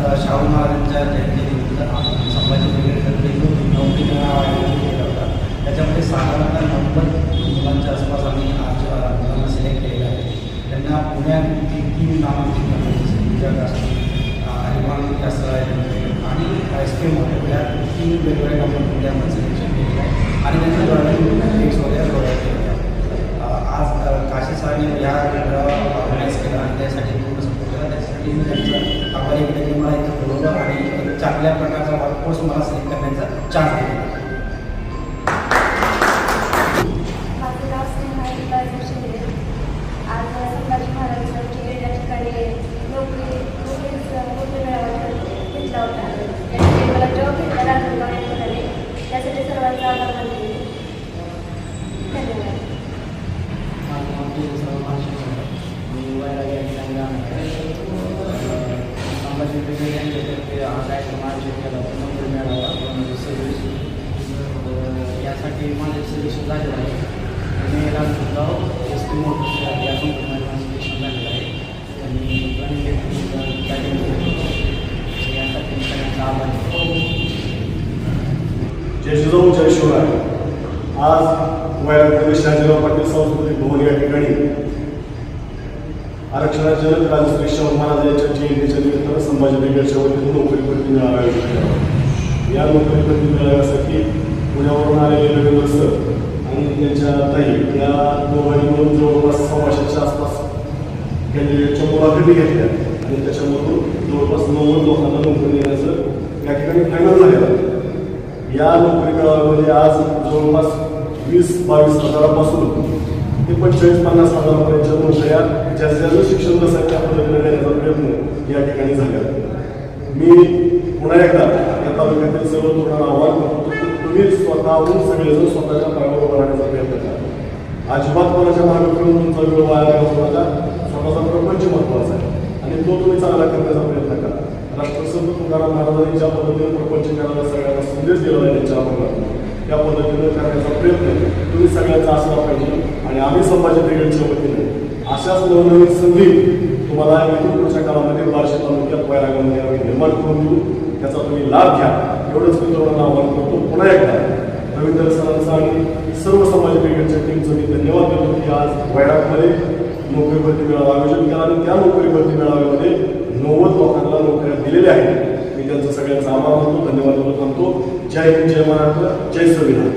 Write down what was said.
शाहू महाराजांच्या जयंतीनिमित्त संभाजी ब्रिगेडतर्फे नोकरी मेळावा आयोजित केला होता. त्याच्यामध्ये साधारणतः 90 मुलांच्या आसपास आम्ही आज मुलांना सिलेक्ट केलेलं आहे. त्यांना पुण्यात 3 नामांकित करण्याची विजय असतील अभिमान असं आणि आईस्क्रीम या 3 वेगवेगळ्या कंपनीमध्ये आपण सिलेक्शन केलेलं आहे आणि त्यांच्या जॉईनिंग फिक्स वगैरे प्रोव्हाइड केलेलं आहे. आज काशी सरांनी या ऑर्गनाईज केला आणि त्यासाठी पूर्ण सपोर्ट केला. त्याच्यासाठी मी त्यांचं आभारी केलं की मला इथं बोलवलं आणि एक चांगल्या प्रकारचा वर्कफोर्स मला सिलेक्ट करण्याचा चान्स दिला. आज संभाजी महाराजांची या ठिकाणी नोकरी मेळावा घेतला होता. त्यासाठी मला जॉब घेतला राजनगाव या ठिकाणी. त्यासाठी सर्वांचा आभार मानते. धन्यवाद. मी वैराग या ठिकाणी राहणार आहे. संभाजी ब्रिगेड यांच्यातर्फे हा कार्यक्रम आयोजित केला होता नोकरी मेळावा 2026. यासाठी माझे सिलेक्शन झालेलं आहे. मी राजनगाव SP मोटर्स या कंपनीमध्ये माझं सिलेक्शन झालेलं आहे आणि यासाठी सगळ्यांचा आभार आहे. जय जिजाऊ जय शिवराय. आज वैराग शहाजीराव पाटील सांस्कृतिक भवन या ठिकाणी आरक्षणाचे राजश्री शाहू महाराज यांच्या जयंतीच्या निमित्तानं संभाजी ब्रिगेडच्या वतीने नोकरी भरती मेळावा आयोजित केला. या नोकरी भरती मेळाव्यासाठी पुण्यावरून आलेले रवींद्र सर आणि त्यांच्या ताई या दोघांनी मिळून जवळपास 600च्या आसपास कॅन्डिडेटच्या मुलाखती घेतल्या आणि त्याच्यामधून जवळपास 90 लोकांना नोकरी देण्याचं या ठिकाणी फायनल झालेलं आहे. या नोकरी मेळाव्यामध्ये आज जवळपास 20-22 हजारापासून ते 45-50 हजारापर्यंतच्या नोकऱ्या ज्याचं शिक्षण कसं त्या पद्धतीने देण्याचा प्रयत्न या ठिकाणी झाला. मी पुन्हा एकदा या तालुक्यातील सर्व तरुणांना आवाहन करतो की तुम्ही स्वतःहून सगळेजण स्वतःच्या पायावर उभं राहण्याचा प्रयत्न करा. अजिबात कोणाच्या मागे करून तुमचा वेळ वाया घालवण्याचा स्वतःचा प्रपंच महत्त्वाचा आहे आणि तो तुम्ही चांगला करण्याचा प्रयत्न करा. राष्ट्रसंत तुकाराम महाराजांनी ज्या पद्धतीने प्रपंच करायला सगळ्यांना संदेश दिला आहे त्यांच्या अभंगातून त्या पद्धतीने करण्याचा प्रयत्न तुम्ही सगळ्यांचा असला पाहिजे आणि आम्ही संभाजी ब्रिगेडच्या वतीने अशाच नवनवीन संधी तुम्हाला इथून पुढच्या काळामध्ये बार्शी तालुक्यात वैरागामध्ये आम्ही निर्माण करून देऊ. त्याचा तुम्ही लाभ घ्या एवढंच मी तरुणांना आवाहन करतो. पुन्हा एकदा रवींद्र सरांचा आणि सर्व समाज ब्रिगेडच्या टीमचं मी धन्यवाद देतो की आज वैरागमध्ये नोकरी भरती मेळावा आयोजित केला आणि त्या नोकरी भरती मेळाव्यामध्ये 90 लोकांना नोकऱ्या दिलेल्या आहेत. मी त्यांचा सगळ्यांचा आभार मानतो, धन्यवाद देतो. थांबतो. जय हिंद, जय महाराष्ट्र, जय संविधान.